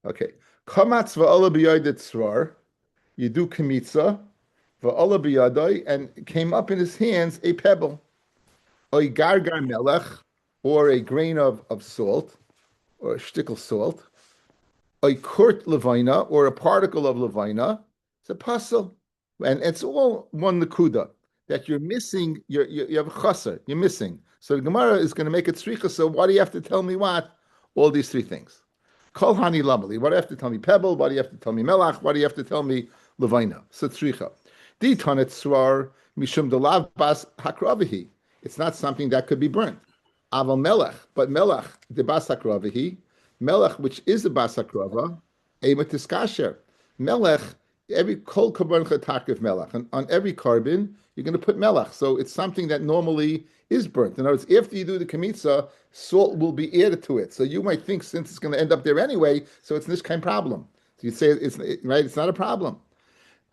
Okay. Kamatz va'ala b'yodet tzrar. You do kamitza va'ala b'yadai, and came up in his hands a pebble, oy gargar melech, or a grain of salt, or a shtickle salt, a kurt levina, or a particle of levina. It's a puzzle, and it's all one nakuda that you're missing. You have a chaser. You're missing. So the Gemara is going to make it tzricha. So why do you have to tell me what? All these three things. Kol hani lamali. Why do you have to tell me pebble? Why do you have to tell me melach? Why do you have to tell me levina? So tzricha. Di tanet swar mishum delav bas hakravihi. It's not something that could be burnt. Aval melech, but melech the bas hakravihi. Melech, which is the bas hakrava, ematis kasher. Melech, every kol korban chatakif melech, and on every carbon you're going to put melech. So it's something that normally is burnt. In other words, after you do the kamitza, salt will be added to it. So you might think since it's going to end up there anyway, so it's this kind of problem. So you say it's right. It's not a problem.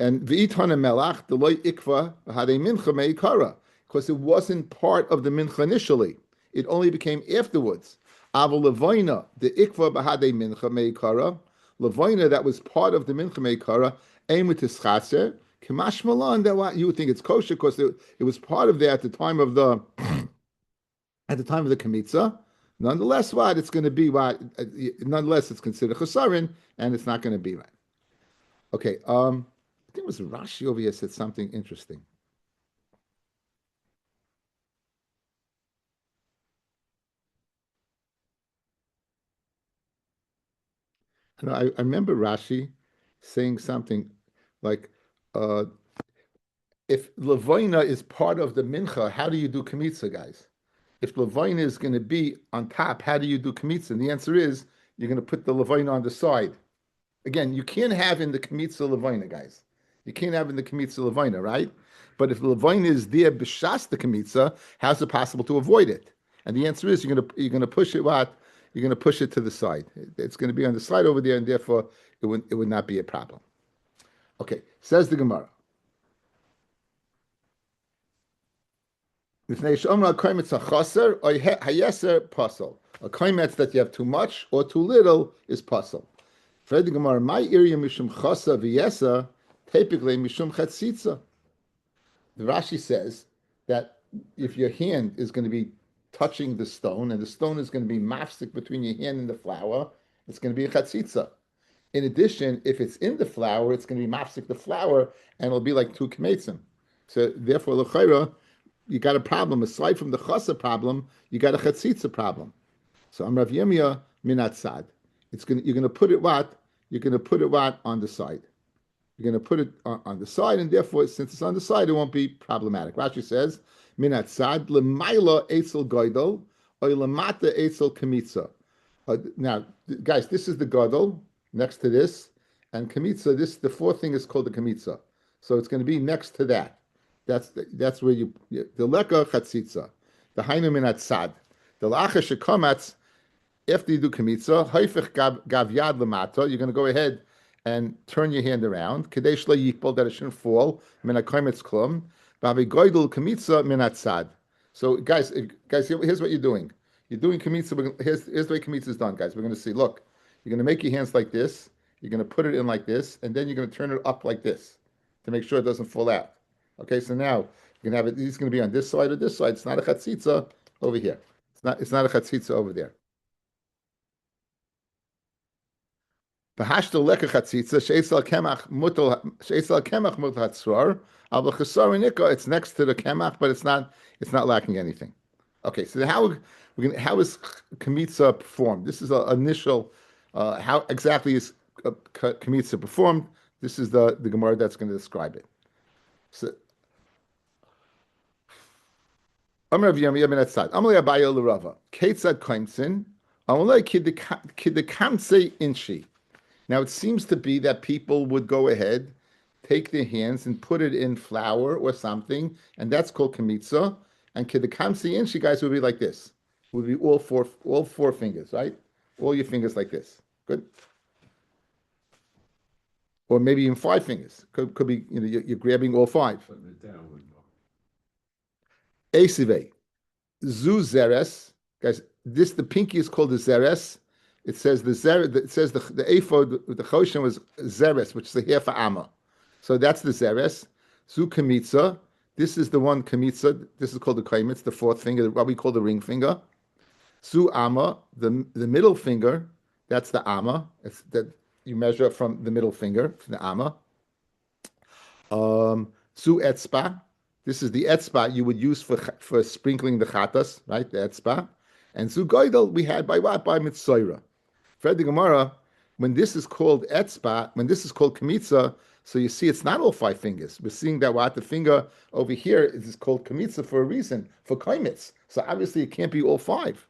And v'itana melach the loy ikva hadei mincha meikara, because it wasn't part of the mincha initially. It only became afterwards. Aval levoina the ikva bahadei mincha meikara, levoina that was part of the mincha meikara, aim with tischaser kemash malan, that what you would think it's kosher because it was part of there at the time of the kamitza. Nonetheless, what it's going to be, what nonetheless it's considered chasarin, and it's not going to be right. Okay, I think it was Rashi over here said something interesting. I remember Rashi saying something like, if Levina is part of the mincha, how do you do kamitza, guys? If Levina is going to be on top, how do you do kamitza? And the answer is you're going to put the Levina on the side. Again, you can't have in the kamitza Levina, guys. You can't have in the kamitza Levina, right? But if the Levina is there b'shas the kamitza, how's it possible to avoid it? And the answer is you're going to push it what? You're going to push it to the side. It's going to be on the side over there, and therefore it would not be a problem. Okay, says the Gemara. A koimetz that you have too much or too little is puzzle. Fred the Gemara, my area mishum chasa v'yesa, typically mishum chatzitza. The Rashi says that if your hand is going to be touching the stone and the stone is going to be mafsik between your hand and the flour, it's going to be a chatzitza. In addition, if it's in the flour, it's going to be mafsik the flour and it'll be like two kmetzim. So therefore, l'chayra, you got a problem. Aside from the chasa problem, you got a chatzitza problem. So Rav Yemia minat sad. You're going to put it what? You're going to put it what on the side. You're going to put it on the side, and therefore, since it's on the side, it won't be problematic. Rashi says minat sad lemaila etzel goydel or lemata etzel kamitza. Now, guys, this is the gadol next to this, and kamitza. The fourth thing is called the kamitza. So it's going to be next to that. That's where the leka chatzitza, the hainu minat sad, the lacha shekamatz. After you do kamitza, haifich gav yad lamata, you're going to go ahead and turn your hand around. Kadesh la yikbal, that it shouldn't fall. Minat kaimetz klum. Bavi goydel kamitza minat sad. So guys, here's what you're doing. You're doing kamitza. Here's the way kamitza is done, guys. We're going to see. Look, you're going to make your hands like this. You're going to put it in like this, and then you're going to turn it up like this to make sure it doesn't fall out. Okay, so now you can have it. It's going to be on this side or this side. It's not a chatzitza over here. It's not a chatzitza over there. It's next to the kemach, but it's not lacking anything. Okay, so how is kamitza performed? This is an initial. How exactly is kamitza performed? This is the Gemara that's going to describe it. So, Amar Yami Yamin Atzad. Amalei Abaye L'Rava. Keitzad Kaimsin. Amalei Kidekamse Inshi. Now it seems to be that people would go ahead, take their hands and put it in flour or something, and that's called kamitza. And Kidekamse Inshi, guys, would be like this. Would be all four fingers, right? All your fingers like this. Good. Or maybe even 5 fingers. Could be, you're grabbing all 5. Esive. Zu zeres. Guys, the pinky is called the zeres. It says the ephod with the choshen was zeres, which is a half a amma. So that's the zeres. Zu kamitza. This is the one kamitza. This is called the kaimitz, the fourth finger, what we call the ring finger. Su amma, the middle finger. That's the amma. It's that you measure from the middle finger, from the amma. Su etzba. This is the etzba you would use for sprinkling the chatas, right? The etzba. And zu goydel we had by what? By mitzoira. Fred the Gemara, when this is called etzba, when this is called kamitza, so you see it's not all five fingers. We're seeing that what the finger over here is called kamitza for a reason, for kaimitz. So obviously it can't be all five.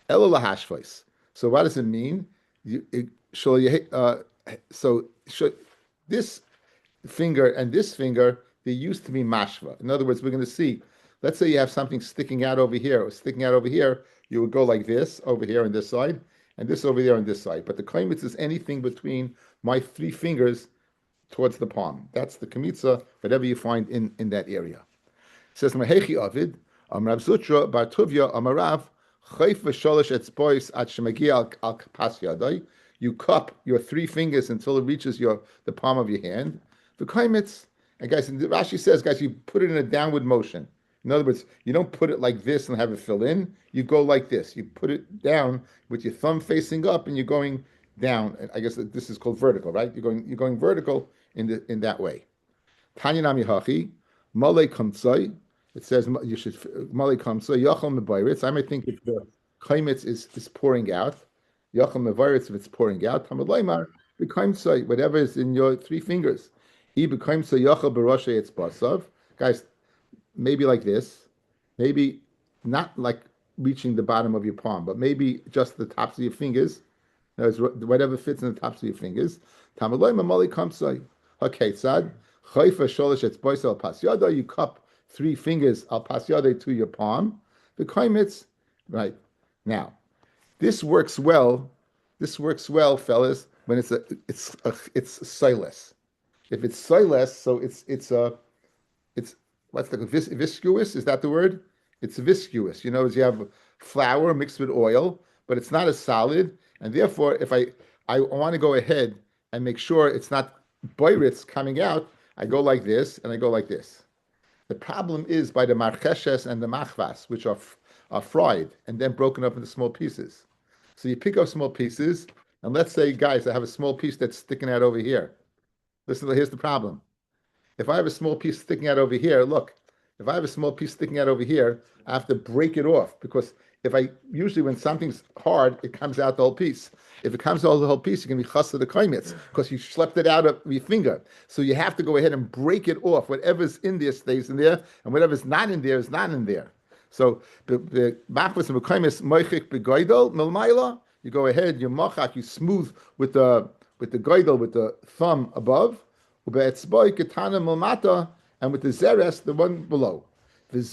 Elo lahashvais. So what does it mean? This finger and this finger, they used to be mashva. In other words, we're going to see, let's say you have something sticking out over here, or sticking out over here, you would go like this, over here on this side, and this over there on this side. But the kaimitz is anything between my three fingers towards the palm. That's the kamitza, whatever you find in that area. It says, Mahechi Avid, Rav Zutra, Bar Tuvia, Amarav, Chayf v'sholosh etzbois at shemagi al kapas yadai. You cup your three fingers until it reaches the palm of your hand. The kaimitz, and guys, Rashi says, guys, you put it in a downward motion. In other words, you don't put it like this and have it fill in. You go like this. You put it down with your thumb facing up, and you're going down. I guess this is called vertical, right? You're going vertical in that way. Tanya nami hachi malei kamtzai. It says you should malei kamtzai yachal mebayritz. I might think if the kaimitz is pouring out, yachal mebayritz if it's pouring out. Tamalaymar the kamtzai whatever is in your three fingers. He becomes a yachal baroshe it's basav. Guys, maybe like this, maybe not like reaching the bottom of your palm, but maybe just the tops of your fingers. Whatever fits in the tops of your fingers. Tamaloy mamali kamsai. Haketzad. Chayfa sholish etzbois al pasyada. You cup three fingers al pasyada to your palm. The kaimitz, right now. This works well. This works well, fellas, when it's silas. If it's silas, so it's what's the viscous? Is that the word? It's viscous. You know, you have flour mixed with oil, but it's not as solid, and therefore, if I want to go ahead and make sure it's not boiritz coming out, I go like this and I go like this. The problem is by the marcheshes and the machvas, which are fried and then broken up into small pieces. So you pick up small pieces, and let's say, guys, I have a small piece that's sticking out over here. Listen, here's the problem. If I have a small piece sticking out over here, look, if I have a small piece sticking out over here, I have to break it off because usually when something's hard, it comes out the whole piece. If it comes out the whole piece, you're going to be chassid the kaimitz because you schlepped it out of your finger. So you have to go ahead and break it off. Whatever's in there stays in there, and whatever's not in there is not in there. So the machvas and kaimitz moichik begoidel milmaila. You go ahead, you machak, you smooth with the goidel, with the thumb above. And with the zeres, the one below. And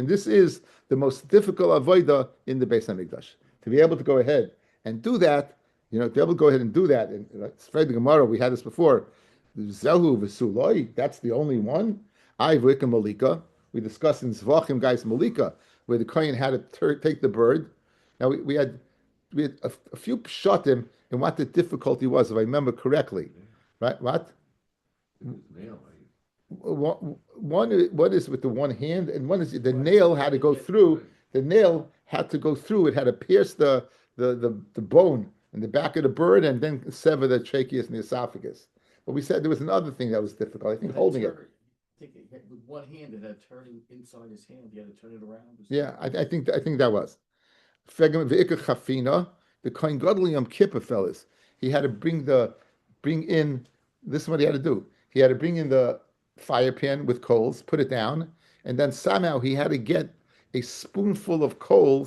this is the most difficult avoida in the Beis Hamikdash. To be able to go ahead and do that, to be able to go ahead and do that. And it's afraid the Gemara, we had this before. Zehu v'suloi, that's the only one. Malika. We discussed in Zvachim, guys, Malika, where the Kohen had to take the bird. Now we had a few pshatim in what the difficulty was, if I remember correctly. Right? What? One is with the one hand, and one is the nail had to go through. The nail had to go through. It had to pierce the bone in the back of the bird, and then sever the tracheus and the esophagus. But we said there was another thing that was difficult. I think holding it. With one hand, it had turning inside his hand. He had to turn it around. Yeah, I think that was. The Kohen Gadol Yom Kippur, fellas, he had to bring in. This is what he had to do. He had to bring in the fire pan with coals, put it down, and then somehow he had to get a spoonful of a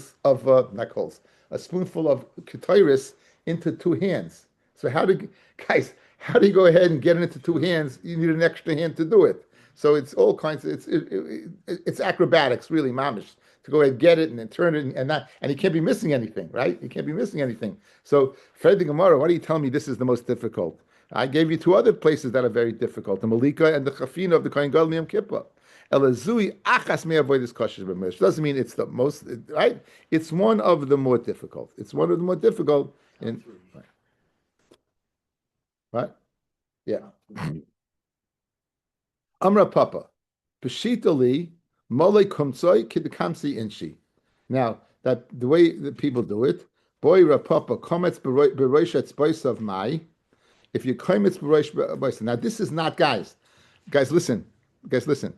spoonful of ketairis into two hands. So how do you go ahead and get it into two hands? You need an extra hand to do it. So it's all kinds of, it's acrobatics, really, mamish, to go ahead and get it and then turn it and he can't be missing anything, right? He can't be missing anything. So, Fred the Gemara, why do you tell me this is the most difficult? I gave you two other places that are very difficult, the Malika and the Chafina of the Kohen Gadol Yom Kippur. Elazui achas may avoid this kosher b'mish. Doesn't mean it's the most right. It's one of the more difficult. It's one of the more difficult. In right. Yeah. Amra Papa, Peshitali, Mole Kumtsoi, Kidakamsi Inshi. Now, that the way that people do it, Boy Rapapa, Komets Beroishat Spice of Mai. If you Komets Beroish, now this is not, guys, listen. Guys, listen.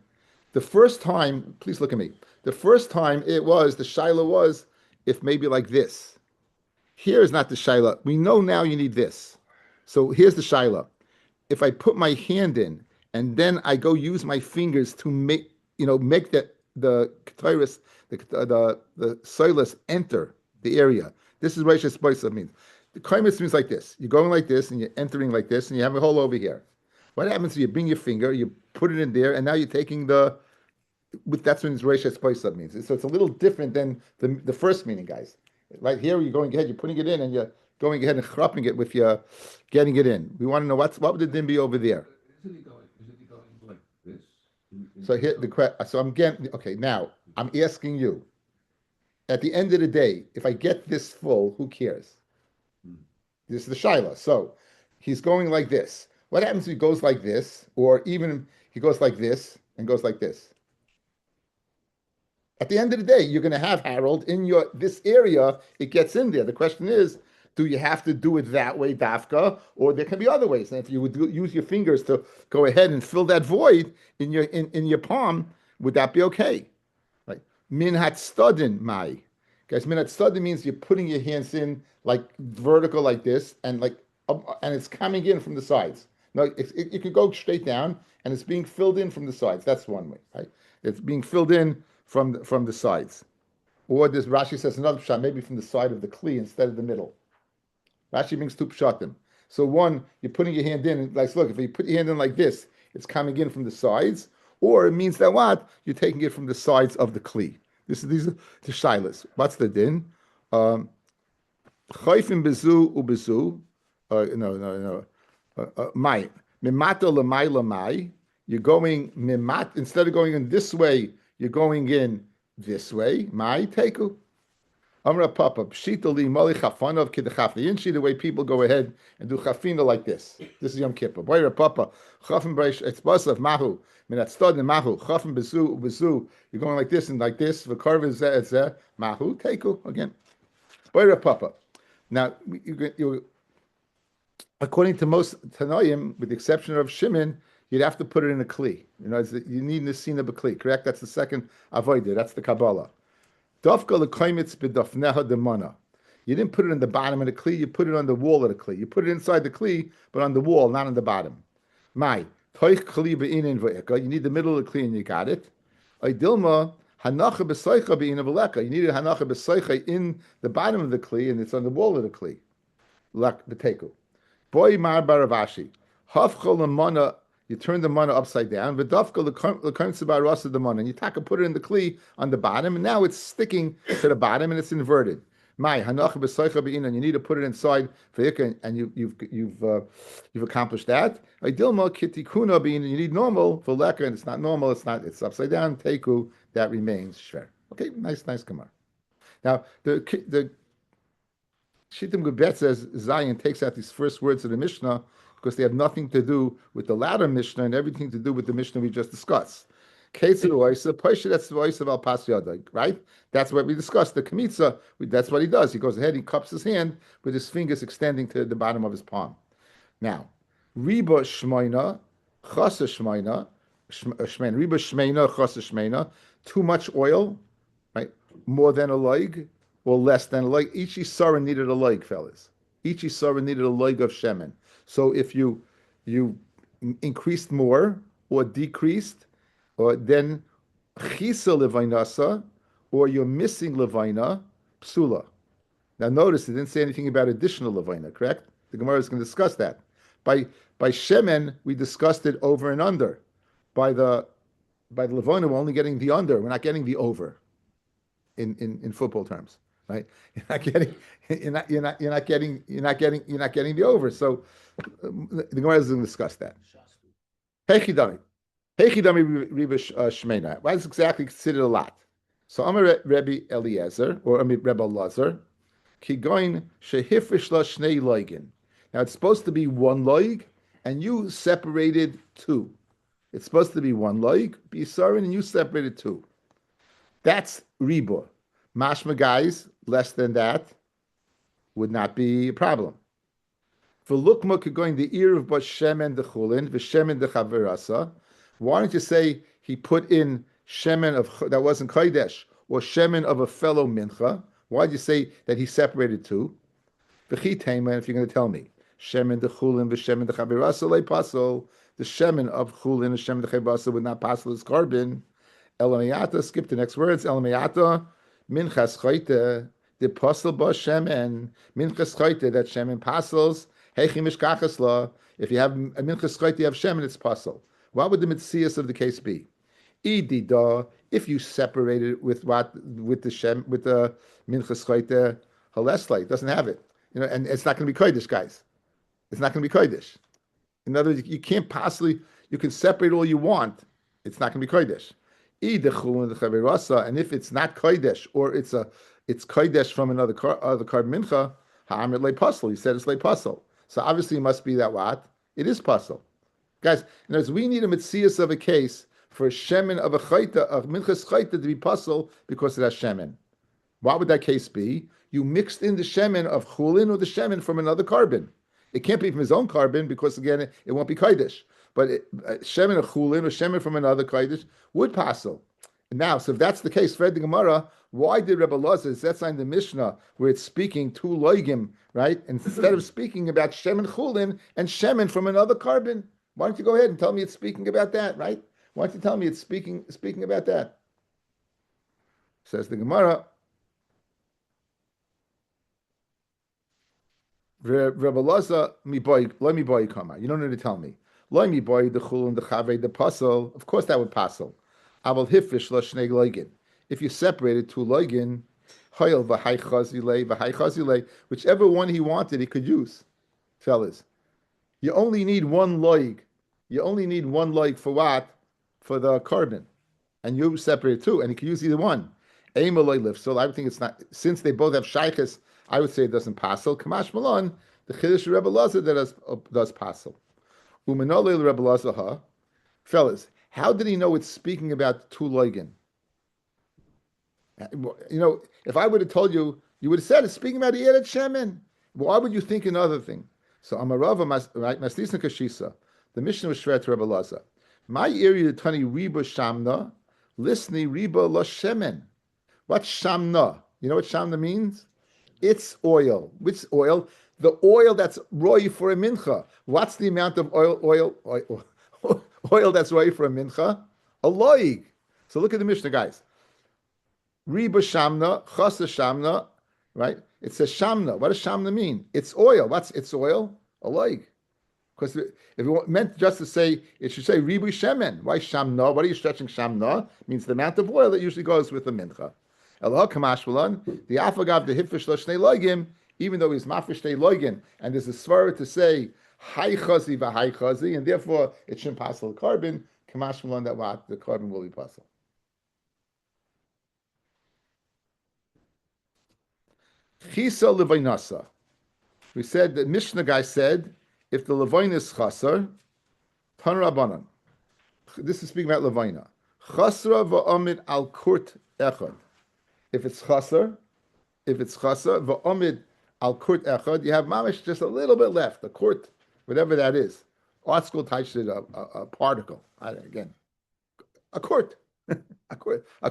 The first time, please look at me. The first time the Shaila was, if maybe like this. Here is not the Shaila. We know now you need this. So here's the Shaila. If I put my hand in and then I go use my fingers to make the ketyrus, the soilus enter the area. This is what Shespaisa means. The kaimis means like this. You're going like this and you're entering like this and you have a hole over here. What happens is you bring your finger, you put it in there, and now you're taking that's when it's Reisha Spaisa means. So it's a little different than the first meaning, guys. Right here, you're going ahead, you're putting it in, and you're going ahead and chrapping it with your getting it in. We want to know what would the din be over there. Isn't he going like this? So here so I'm getting okay. Now I'm asking you. At the end of the day, if I get this full, who cares? This is the shaila. So he's going like this. What happens if he goes like this, or even he goes like this and goes like this? At the end of the day, you're going to have Harold in this area. It gets in there. The question is, do you have to do it that way, dafka, or there can be other ways? And if you would use your fingers to go ahead and fill that void in your palm, would that be okay? Right? Min hatstadin mai, guys. Min hatstadin means you're putting your hands in like vertical like this, and and it's coming in from the sides. No, it could go straight down, and it's being filled in from the sides. That's one way, right? It's being filled in from the sides. Or this Rashi says another pshat, maybe from the side of the kli instead of the middle. Rashi brings two pshatim. So one, you're putting your hand in, like, look, if you put your hand in like this, it's coming in from the sides, or it means that what? You're taking it from the sides of the kli. These are the shilas. What's the din? Chayfim bezu ubezu. No. Mai. Mimata lamai lamai. You're going mimat, instead of going in this way, you're going in this way. Mai teku. Amra Papa, Pshitali Mali Chafanov Kidachafni. Inshi, the way people go ahead and do Chafina like this. This is Yom Kippur. Boyra Papa, Chafin Breish, Etzbasav Mahu, Minat Stod and Mahu, Chafin Bezu. You're going like this and like this. Vakarv is Mahu, Teku again. Boyra Papa. Now, you according to most Tanoim, with the exception of Shimon, you'd have to put it in a Kli. You need Nesina B'Kli, correct? That's the second Avodah. That's the Kabbalah. Dafka lekaimitz b'dafneha demana. You didn't put it in the bottom of the kli. You put it on the wall of the kli. You put it inside the kli, but on the wall, not on the bottom. Mai toich kli beinin v'eka. You need the middle of the kli, and you got it. Dilma hanacha b'soicha beina v'leka. You need a hanacha b'soicha in the bottom of the kli, and it's on the wall of the kli. Lak b'teku. Boy mar baravashi. Hafcha lemana. You turn the mana upside down. V'dafka l'kaim rasa the mana. And you put it in the kli on the bottom, and now it's sticking to the bottom, and it's inverted. Mai hanach b'soicha be'inan. You need to put it inside v'ika, and you've accomplished that. Idilma kitikuna be'inan. You need normal v'leka, and it's not normal. It's upside down. Teku, that remains shver. Okay, nice Gemara. Now the Shittim Gebet says Zion takes out these first words of the Mishnah, because they have nothing to do with the latter Mishnah and everything to do with the Mishnah we just discussed. That's the voice of Al Pas Yadag, right? That's what we discussed. The Kamitza, that's what he does. He goes ahead, he cups his hand with his fingers extending to the bottom of his palm. Now, Riba Shmeina, Chasa Shmeina, Riba Shmeina, Chasa Shmeina, too much oil, right? More than a leg, or less than a leg. Each Isara needed a leg, fellas. Each Isara needed a leg of Shemen. So if you increased more or decreased, or then chisa levainasa, or you're missing levaina, psula. Now notice it didn't say anything about additional levaina, correct? The Gemara is going to discuss that. By shemen, we discussed it over and under. By the levaina, we're only getting the under. We're not getting the over. In football terms, right? You're not getting the over. So the Gemara is going to discuss that. Hechidami. Heichidami Riba Shmena. Why is exactly considered a lot? So Amar Rabbi Eliezer, or Rebbe Lazar, Kigoin Shehifrish La Shnei Loigin. Now it's supposed to be one loig, and you separated two. It's supposed to be one loig, be sarin, and you separated two. That's riba. Mashma guys, less than that would not be a problem. For lukma going the ear of shemen the chulin, v'shemen the chaverasa. Why don't you say he put in shemen of that wasn't kodesh or shemen of a fellow mincha? Why did you say that he separated two? V'chitema, if you're going to tell me shemen the chulin v'shemen the chaverasa lay pasol, the shemen of chulin and shemen the chaverasa would not pass as carbon. Elamayata, skip the next words. Elamayata, minchas chayte, the pasel ba shemen, minchas chayte, that shemen pasels. Heichim mishkachas la. If you have a minchas chayte, you have shemen, it's pasel. What would the mitzias of the case be? Idida, if you separate it with what with the minchas chayte, halesla, it doesn't have it. And it's not going to be kodesh, guys. It's not going to be kodesh. In other words, you can't possibly. You can separate all you want. It's not going to be kodesh. And if it's not kodesh or it's kodesh from other carbon mincha, ha'amrit lei pasel. You said it's lei pasel. So obviously it must be that what? It is pasel. Guys, as we need a mitzias of a case for a shemen of a chayta, of minchas chayta to be pasel because it has shemen. What would that case be? You mixed in the shemen of chulin or the shemen from another carbon. It can't be from his own carbon because again it won't be kodesh. But shemen of chulin or shemen from another kodesh would passel. Now, so if that's the case, Fred the Gemara, why did Rebbe Lazar, that's in the Mishnah, where it's speaking two loigim, right? Instead of speaking about shemen chulin and shemen from another carbon, why don't you go ahead and tell me it's speaking about that, right? Why don't you tell me it's speaking about that? Says the Gemara, Rebbe Lazar, let me boy come out. You don't need to tell me. Let me boy the chulin, the chavei, the pasel. Of course, that would pasel. Aval hifish la shnei loigin. If you separated two loigin, hoyel v'hai chazilei, whichever one he wanted, he could use. Fellas, you only need one loig. You only need one loig for what? For the carbon, and you separate two, and he could use either one. Aimaloi lift. So I would think it's not, since they both have shaykhis, I would say it doesn't pasel. Kamash malon, the chiddush Rebbe Lazar that does pasel. Umanolei Rebbe Lazar ha. Fellas, how did he know it's speaking about two loigin? If I would have told you, you would have said it's speaking about Eret Shemen. Why would you think another thing? So Amarava, right? Maslisna Kashisa. The Mishnah was shred to Rebbe Lazar. My area Tani Riba Shamna, Lisni Riba La Shemen. What's Shamna? You know what Shamna means? It's oil. Which oil? The oil that's roy for a mincha. What's the amount of oil that's roy for a mincha? A loig. So look at the Mishnah, guys. Riba Shamna, Chasa Shamna, right? It says Shamna. What does Shamna mean? It's oil. What's it's oil? A loig. Because if it meant just to say, it should say Ribu Shemen. Why Shamna? What are you stretching Shamna? It means the amount of oil that usually goes with the mincha. Elah Kamashvalan, the Afagav, the Hifish Lashnei Loigim, even though he's Mafish Shnei Loigim, and there's a svara to say Hai Chazi v'Hai Chazi, and therefore it shouldn't pass the carbon. Kamashvalan, that what? The carbon will be possible. Chisa Levainasa. We said, the Mishnah guy said, if the Levain is Chasar, Tan Rabbanan. This is speaking about Levaina. Chasra va'amid al kurt echad. If it's Chasar, va'amid al kurt echad, you have mamish just a little bit left, a kurt, whatever that is. Art school touched it a particle. Again, a kurt. A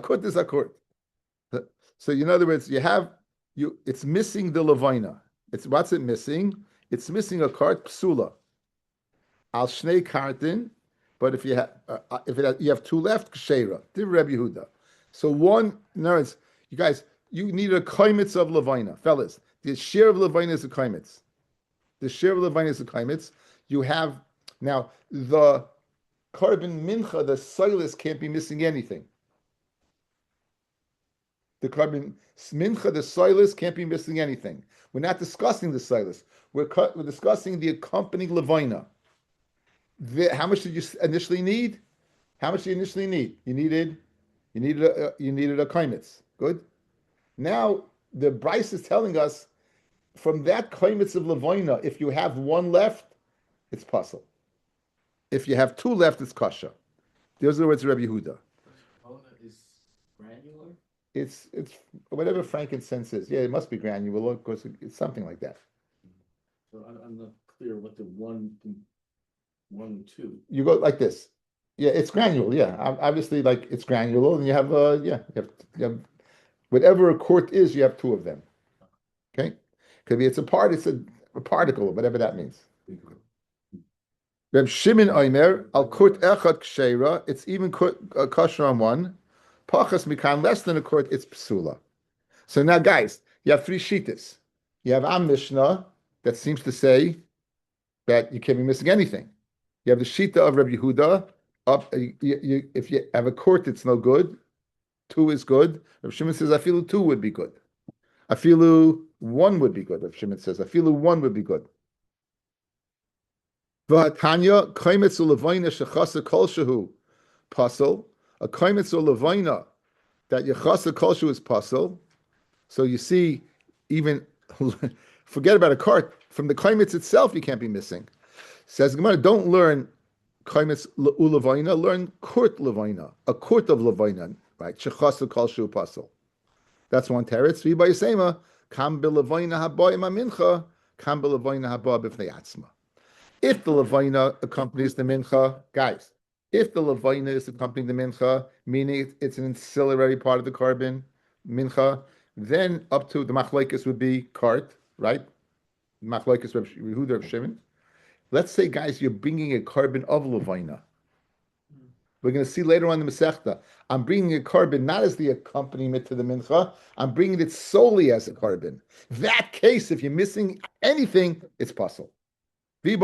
kurt is a kurt. So in other words, it's missing the Levaina. What's it missing? It's missing a cart psula. Al shnei kartin, but if you have two left, kshera. Div Rabbi Yehuda. So one, nerds, you guys, you need a kaimitz of Levaina, fellas. The share of Levaina is a kaimitz. You have now the carbon mincha, the silas can't be missing anything. The carbon mincha, the silas can't be missing anything. We're not discussing the silas. We're discussing the accompanying levaina. How much did you initially need? How much do you initially need? You needed a kaimitz. Good. Now the Bryce is telling us from that kaimitz of levoina, if you have one left, it's puzzle. If you have two left, it's kasha. Those are the words of Rabbi Yehuda. Ona is granular? It's whatever frankincense is. Yeah, it must be granular. Of course, it's something like that. So I'm not clear what the one and two. You go like this. Yeah, it's granular. Yeah, obviously, like it's granular, and you have you have whatever a quart is. You have two of them. Okay, could be it's a particle, whatever that means. Reb Shimon Omer al kurt echad ksheira. It's even kosher on one. Pachas mikan less than a quart. It's psula. So now, guys, you have three shittas. You have Am Mishnah that seems to say that you can't be missing anything. You have the shita of Rabbi Yehuda. If you have a quart, it's no good. Two is good. Rabbi Shimon says, I feel two would be good. I feel one would be good. Rabbi Shimon says, I feel one would be good. V'hatanya kaimetz u'levaina shechasa kol shehu pasel. A kaimetz u'levaina that yechasa kol shehu is pasel. So you see, even forget about a cart. From the kaimetz itself, you can't be missing. Says Gemara, don't learn kaimetz u'levaina, learn kurt levaina, a kurt of levaina, right? Shechasa kol shehu pasel. That's one teretz. V'ba yisema kam b'levaina haba im mincha, kam b'levaina haba b'fnei atzma. If the Levina accompanies the Mincha, guys, if the Levina is accompanying the Mincha, meaning it's an ancillary part of the carbon, Mincha, then up to the Machlokes would be Kart, right? Machlokes Reb Yehuda Reb Shimon. Let's say, guys, you're bringing a carbon of Levina. We're going to see later on in the Masechta. I'm bringing a carbon not as the accompaniment to the Mincha, I'm bringing it solely as a carbon. That case, if you're missing anything, it's possible. You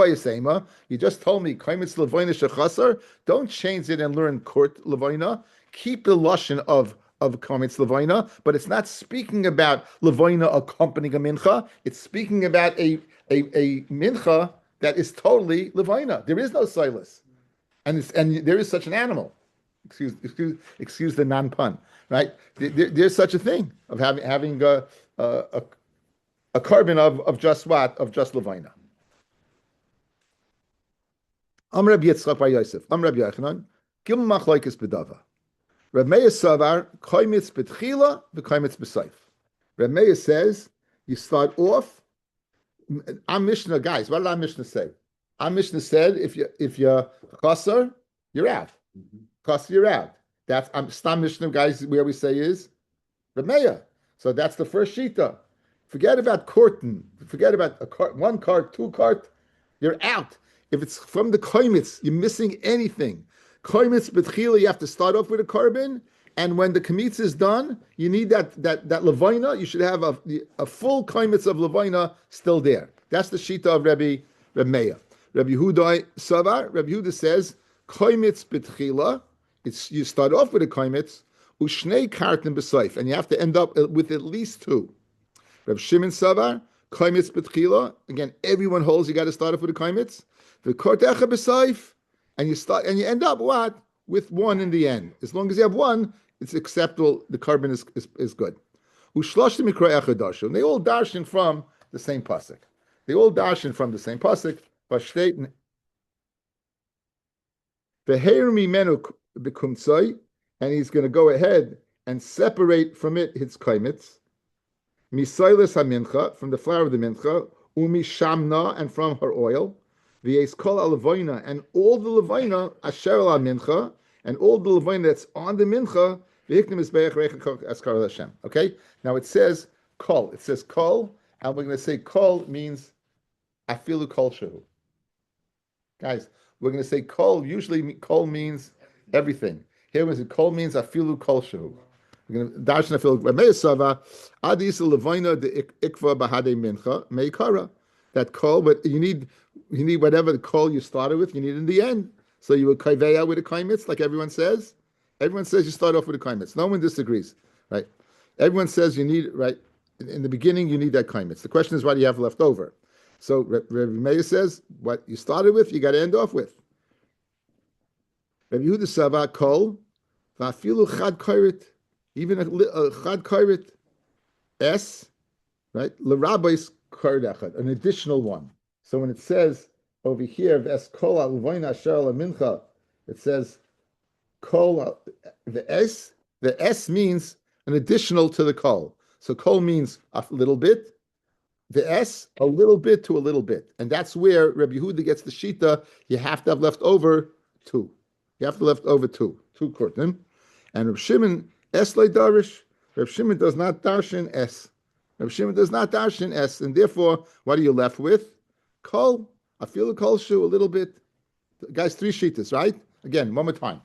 just told me kaimitz levoina shechasar. Don't change it and learn court levoina. Keep the lashon of kaimitz levoina, but it's not speaking about levoina accompanying a mincha. It's speaking about a mincha that is totally levoina. There is no silas, and there is such an animal. Excuse the non-pun, right? There's such a thing of having a carbon of just what? Of just levoina. Rabbi Yitzchak Bar Yosef, Rabbi Yochanan, Gimel Machlokes B'Dava. Reb Meir Savar, Kaimitz B'Tchila, V'Kaimitz B'Seif. Reb Meir says, you start off, Am Mishnah, guys, what did Am Mishnah say? Am Mishnah said, if you're Chaser, you're out. Chaser, you're out. That's Stam Mishnah, guys, where we say is Reb Meir. So that's the first shita. Forget about Korten. Forget about one cart, two cart, you're out. If it's from the kaimitz, you're missing anything. Kaimitz b'tchila, you have to start off with a carbon, and when the kamitz is done, you need that levina. You should have a full kaimitz of levina still there. That's the shita of Reb Meir. Rabbi Yehuda Savar. Rabbi Yehuda says kaimitz b'tchila. You start off with a kaimitz ushnei kartin b'seif, and you have to end up with at least two. Reb Shimon Savar kaimitz b'tchila. Again, everyone holds you got to start off with a kaimitz. The kortecha b'saif, and you end up what? With one in the end. As long as you have one, it's acceptable. The carbon is good. Ushloshim mikra echad darshan. They all darshan from the same pasuk. They all darshan from the same pasuk. V'shteit v'heir mimenu b'kumtzai, and he's going to go ahead and separate from it his kaimitz. Misailis hamincha, from the flour of the mincha. Umi shamna, and from her oil. V'yes kol levoina, and all the levoina asher la mincha, and all the levoina that's on the mincha. V'hiknim mizbeach reichel askar Hashem. Okay, now it says kol. It says kol, and we're going to say kol means afilu kol shehu. Guys, we're going to say kol. Usually, kol means everything. Here, we say kol means afilu kol shehu. We're going to darshan afilu. Me'esava adis levoina de ikva bahade mincha meikara. That kol, but you need whatever the kol you started with, you need in the end. So you would kaiveya with a kaimitz, like everyone says. Everyone says you start off with a kaimitz. No one disagrees, right? Everyone says you need, right, in the beginning you need that kaimitz. The question is, what do you have left over? So Rabbi Meir says, what you started with, you got to end off with. Rabbi Yehuda Sava kol va'afilu chad kairit, even a chad kairit s, right? L'rabbis kairit echad, an additional one. So when it says over here ves kol alvoina asher mincha, it says kol the s means an additional to the kol. So kol means a little bit. The S, a little bit to a little bit. And that's where Rabbi Yehuda gets the shita. You have to have left over two. You have to left over two kurtim. And Reb Shimon, S le darish. Reb Shimon does not darshan S. Reb Shimon does not darshan S. And therefore, what are you left with? Kol. I feel the kol shoe a little bit. Guys, three shitas, right? Again, one more time.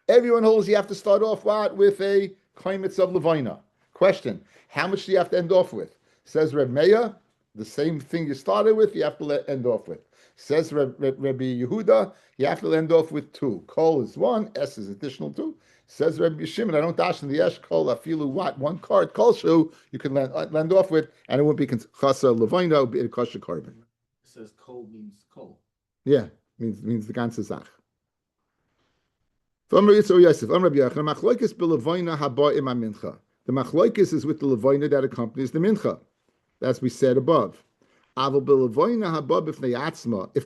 Everyone holds you have to start off what? With a kaimitz of levina. Question, how much do you have to end off with? Says Reb Meir, the same thing you started with, you have to end off with. Says Rabbi Yehuda, you have to end off with two. Kol is one, S is additional two. Says Rabbi Shimon, I don't dash in the Yesh Kol, afilu what? One card, Kol shu, you can land off with, and it won't be chasa levina, it would be a kosher carbon. It says coal means coal. Yeah, means the ganze Sach. The machlokes is with the levina that accompanies the mincha. As we said above. If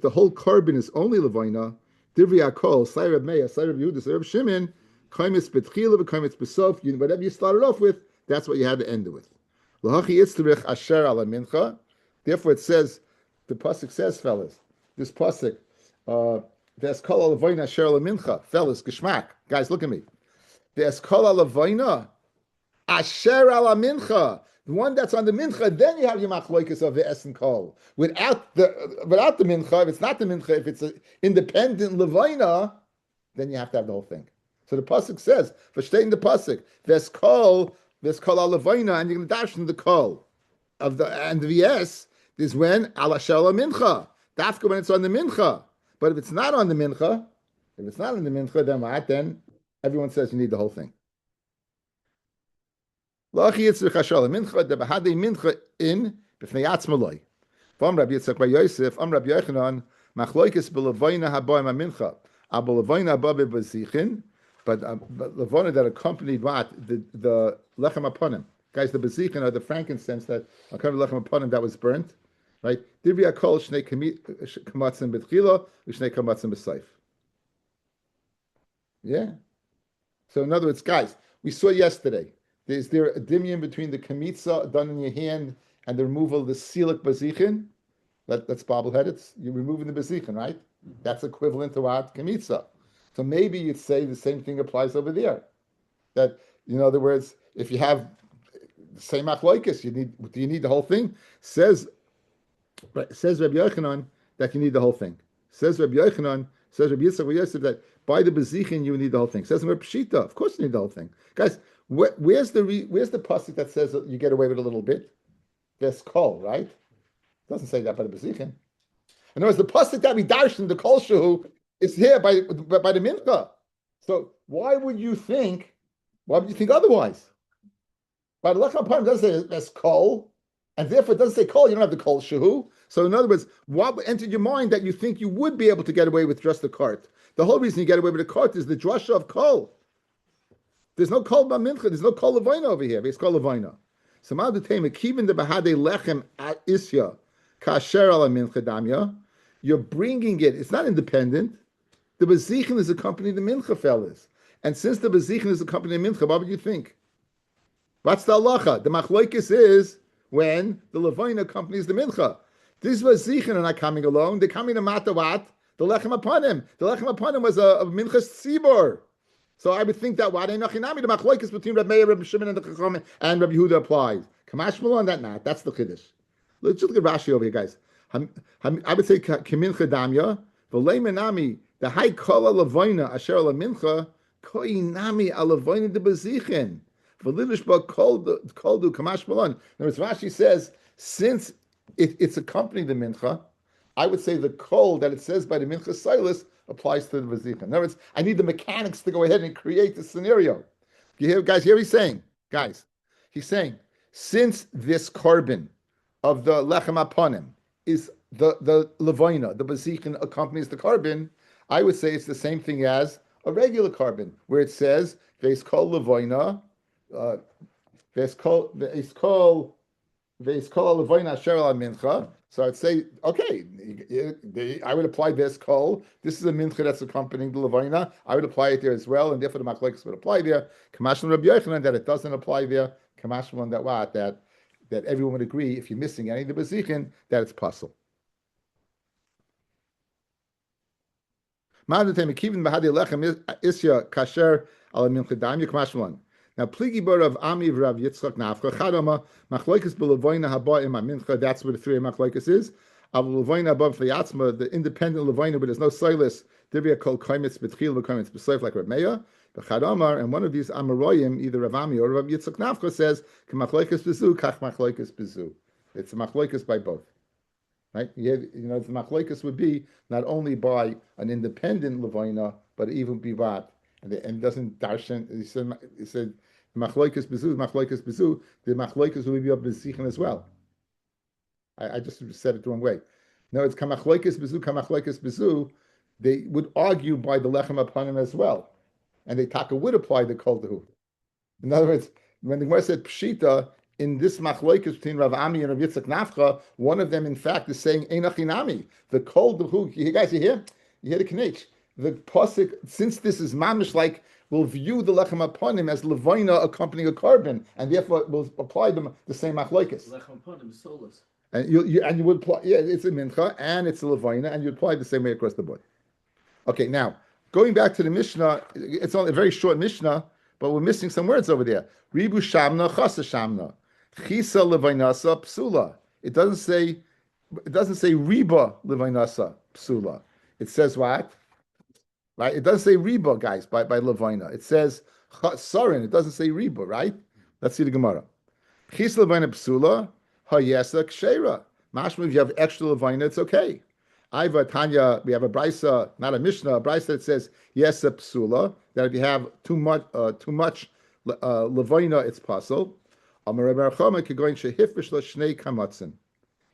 the whole carbon is only levina, divri akol, Sayrab Meya, Sayrab Yehuda, Sayrab Shimon, kaimis betchila, kaimis besof, whatever you started off with, that's what you had to end it with. Therefore it says, the pasuk says, fellas, this pasuk, there's kol levina asher mincha, fellas, geschmack, guys, look at me. There's kol levina asher ala mincha. The one that's on the mincha, then you have your machloikas of the es and kol. Without the mincha, if it's not the mincha, if it's an independent levina, then you have to have the whole thing. So the pasuk says, "Verstehen the pasuk, ves kol al levina," and you're going to dash in the kol of the and the vs is when ala shala mincha. Dafka when it's on the mincha. But if it's not on the mincha, then what? Then everyone says you need the whole thing. Lachi yitzrich hashal mincha de behadei mincha in b'fnei atzmaloi. From Rabbi Yitzchak Bar Yosef, Rabbi Yochanan machloikis b'levayna haboim mincha ab'levayna haboim b'zichin, but levayna that accompanied what the lechem aponim. Guys, the bezichin are the frankincense that accompanied lechem aponim that was burnt, right? Divri akol shnei kamatzim b'tchila v'shnei kamatzim b'seif. Yeah. So in other words, guys, we saw yesterday. Is there a dimion between the kamitza done in your hand and the removal of the silik bazichin? That's bobblehead. You're removing the bazichin, right? That's equivalent to what? Kamitza. So maybe you'd say the same thing applies over there. That, in other words, if you have the same achloikis, do you need the whole thing? Says Rabbi Yochanan that you need the whole thing. Says Rabbi Yochanan, says Rabbi Yitzchak Yosef that by the bezichin you need the whole thing. Says Rabbi Pshita, of course you need the whole thing. Guys, where's the pasuk that says that you get away with a little bit? There's kol, right? It doesn't say that by the bezichin. In other words, the pasuk that we darshan the kol shehu is here by the mincha. So why would you think otherwise? By the lechem parim doesn't say there's kol, and therefore it doesn't say kol. You don't have the kol shehu. So in other words, what entered your mind that you think you would be able to get away with just the cart? The whole reason you get away with the cart is the drasha of kol. There's no kol b'mincha. There's no kol levina over here. It's kol levina. Samad the kivin the bahade lechem at isya kasher ala mincha damya. You're bringing it. It's not independent. The bezichin is accompanying the mincha, fellas. And since the bezichin is accompanying the mincha, what would you think? What's the halacha? The machlokes is when the levina accompanies the mincha. These bezichin are not coming alone. They're coming to matawat. The lechem upon him. The lechem upon him was a minchas tzibor. So I would think that what the machlokes between Rabbi Meir, Rabbi Shimon, and the Chacham and Rabbi Yehuda applies. Kamash Malon, that not. That's the chiddush. Let's just look at Rashi over here, guys. I would say kimin chadamya v'leimenami the high kola lavoina asher la mincha koinami alavoina de bezichin v'lidish ba koldu kamash Malon. In other words, Rashi says since it's accompanying the mincha, I would say the kol that it says by the mincha silas applies to the bezichin. In other words, I need the mechanics to go ahead and create the scenario. You hear, guys? Here he's saying, since this carbon of the lechem aponim is the levoina, the bezichin accompanies the carbon, I would say it's the same thing as a regular carbon, where it says Veis Kol Levoina, Veis Kol Levoina Asher Al Mincha. So I'd say, okay, I would apply Veis Kol. This is a mincha that's accompanying the Levoina. I would apply it there as well, and therefore the machlokes would apply there. Kamashman Rabbi Yochanan that it doesn't apply there. Kamashman that everyone would agree if you're missing any of the bezichin that it's possible. Now, pligi bar of Ami Rav Yitzchak Nafcha Chadama Machloikas B'Levoina Haba Im Mincha. That's where the three Machloikas is. Av Levoina above Yatzma, the independent Levoina, but there's no silas. Divya Kol Kaimitz B'Tchil V'Kaimitz B'Soif like Rav Meir. The Chadamar, and one of these Amaroyim, either Rav Ami or Rav Yitzchak Nafcha, says K'Machloikas B'Zu Kach Machloikas B'Zu. It's a Machloikas by both. Right? The Machloikas would be not only by an independent Levoina, but even Bivat. And doesn't darshan. He said Machloikas Bezu. The Machloikas will be up Bezichen as well. I just said it the wrong way. No, it's Kamachloikas Bezu. They would argue by the Lechem upon him as well, and the Taka would apply the Kol Dehu. In other words, when the Gemara said Pshita in this Machloikas between Rav Ami and Rav Yitzchak Nafcha, one of them in fact is saying Einachinami. The Kol Dehu. You guys, you hear? You hear the Knech? The pasuk, since this is mamish, like we'll view the lechem upon him as levoina accompanying a carbon, and therefore we'll apply them the same machlokes. Lechem upon him is soulless. And you would apply, it's a mincha and it's a levoina, and you apply the same way across the board. Okay, now going back to the Mishnah, it's only a very short Mishnah, but we're missing some words over there. Ribu shamna chasa shamna, chisa levainasa psula. It doesn't say riba levainasa psula. It says what? Right? It doesn't say riba, guys, by Levaina. It says sarin. It doesn't say riba, right? Let's see the Gemara. Chis Levaina psula, hayesa kshera. Mashma, if you have extra Levaina, it's okay. Iva Tanya, we have a brisa, not a Mishnah, a brisa that says yesa psula. That if you have too much Levaina, it's possible.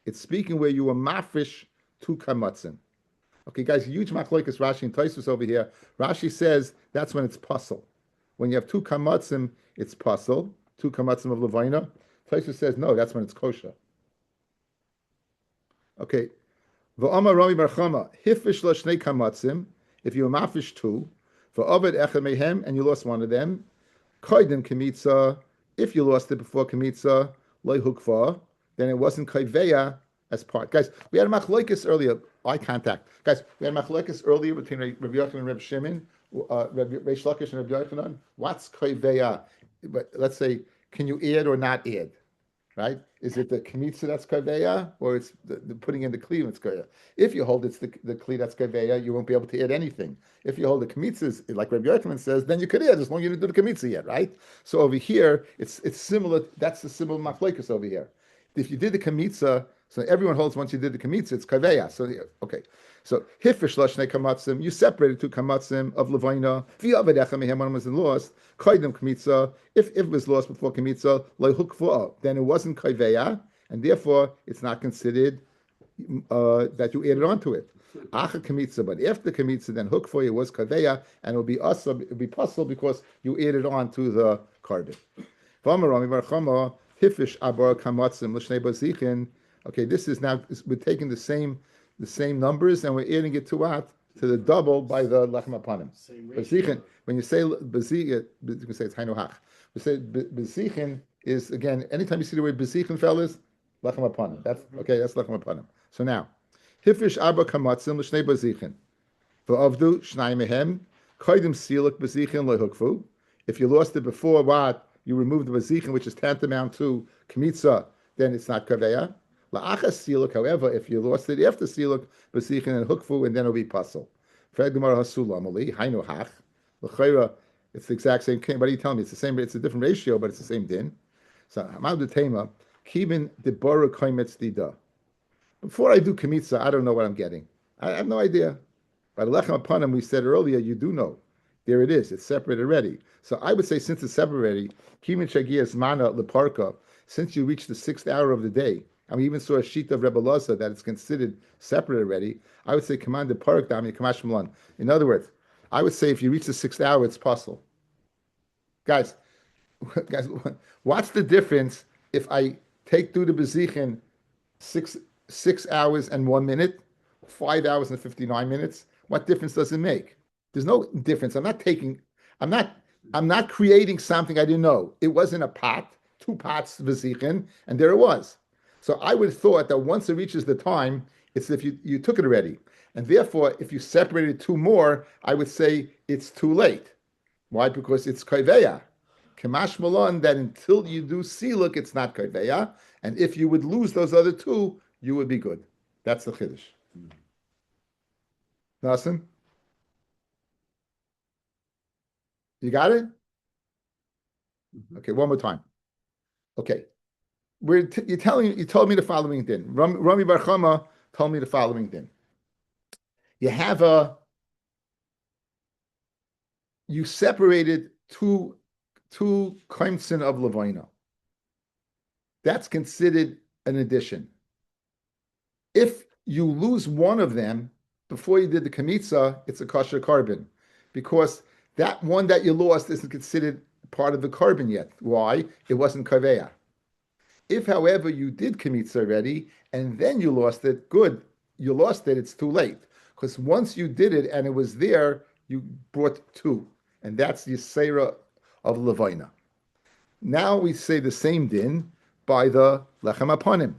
It's speaking where you are mafish two kamatzin. Okay, guys, huge machlokes Rashi and Tosfos over here. Rashi says that's when it's puzzle. When you have two kamatzim, it's puzzle. Two kamatzim of levaina. Tosfos says no, that's when it's kosher. Okay, v'amar Rami bar Chama hifish la shnei kamatzim. If you mafish two, v'aved echad mehem, and you lost one of them, koidim kamitza. If you lost it before kamitza, loy hukva, then it wasn't kaiveya as part. Guys, we had a machlokes earlier. Eye contact. Guys, we had machlokes earlier between Rabbi Yochanan and Rabbi Shimon, Reish Lakish and Rabbi Yochanan. What's kaiveya? But let's say, can you add or not add? Right? Is it the kmitza that's kaiveya, or it's the putting in the kli that's kaiveya? If you hold it's the kli that's kaiveya, you won't be able to add anything. If you hold the kmitzas, like Rabbi Yochanan says, then you could add as long as you didn't do the kmitza yet, right? So over here, it's similar. That's the similar machlokes over here. If you did the kmitza, so everyone holds once you did the kamitza, it's kaveya. So okay, so hifish lashne kamatzim, you separated two kamatzim of levaina. V'yavadecha mehem one was lost. Kaidem kamitza. If it was lost before kamitza, lehukva, then it wasn't kaveya, and therefore it's not considered that you added onto it. Acha kamitza, but after kamitza, then hukva it was kaveya, and it will be asa, it will be possible because you added on to the carbon. V'amarami bar Chama hifish abar kamatzim l'shnei bazichin. Okay, this is now we're taking the same numbers and we're adding it to what? To the double by the lechem apanim. When you say bezichin, you can say it's hainu hach. We say bezichin is again anytime you see the word bezichin, fellas, lechem apanim. That's okay. That's lechem apanim. So now, hifish arba kamatzim l'shnei bezichin. V'avdu shnai mehem kaidim siluk bezichin lehukfu. If you lost it before what? You removed the bezichin, which is tantamount to kmitza, then it's not kaveya. La'achas siluk, however, if you lost it after siluk, bezichin and hukfu, and then it'll be puzzle. Frag Gemara hasulamali hainu hach. L'chayra, it's the exact same. What are you telling me? It's the same. It's a different ratio, but it's the same din. So Hamad Tema kibin debora kaimetz dida. Before I do kamitza, I don't know what I'm getting. I have no idea. By the lechem upon him, we said earlier, you do know. There it is. It's separate already. So I would say, since it's separate already, kibin shagias mana leparka. Since you reached the 6th hour of the day, and we even saw a sheet of Rebbe Loza that it's considered separate already, I would say command the parak dami kamash malan. In other words, I would say if you reach the 6th hour, it's possible. Guys, guys, what's the difference if I take through the Bezichin 6 hours and 1 minute, 5 hours and 59 minutes? What difference does it make? There's no difference. I'm not creating something I didn't know. It was in a pot, 2 pots Bezichin, and there it was. So I would have thought that once it reaches the time, it's if you took it already. And therefore, if you separated 2 more, I would say it's too late. Why? Because it's kaiveya. Kamash malon that until you do siluk, it's not kaiveya. And if you would lose those other 2, you would be good. That's the chiddush. Nasim? You got it? Okay, one more time. Okay. You told me the following din. Rami Bar Chama told me the following din. You separated two kaimtsin of Levina. That's considered an addition. If you lose one of them before you did the kamitza, it's a kosher carbon, because that one that you lost isn't considered part of the carbon yet. Why? It wasn't kaveya. If, however, you did kamitza already and then you lost it, good. You lost it, it's too late. Because once you did it and it was there, you brought 2. And that's the Yisera of Levina. Now we say the same din by the Lechem Aponim.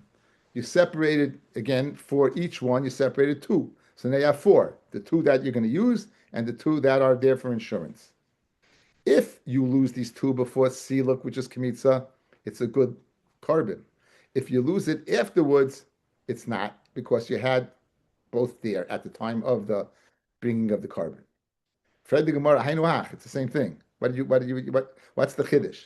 You separated, again, for each one, you separated 2. So now you have 4. The 2 that you're going to use and the 2 that are there for insurance. If you lose these 2 before Siluk, which is Kemitza, it's a good carbon. If you lose it afterwards, it's not, because you had both there at the time of the bringing of the carbon. Fred the Gemara, it's the same thing. What's the Chiddush?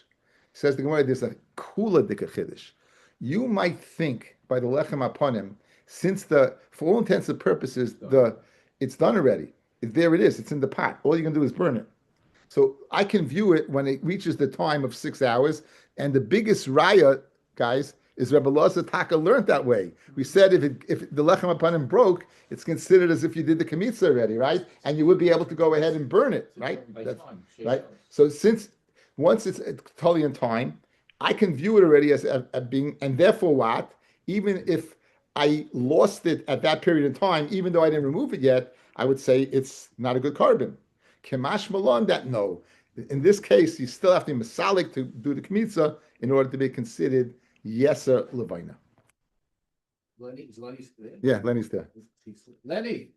Says the Gemara, there's a kula dika Chiddush. You might think by the Lechem Aponim, since for all intents and purposes, it's done already. There it is. It's in the pot. All you can do is burn it. So I can view it when it reaches the time of 6 hours. And the biggest raya, guys, is Rebbe Loza Taka learned that way. We said if the Lechem Aponim broke, it's considered as if you did the Kemitza already, right? And you would be able to go ahead and burn it, right? Right. So once it's totally in time, I can view it already as being, and therefore what? Even if I lost it at that period of time, even though I didn't remove it yet, I would say it's not a good carbon. Kemash Malon, that no. In this case, you still have to be Masalik to do the Kemitza in order to be considered Yeser Levina. Lenny's there? Yeah, Lenny's there. Lenny.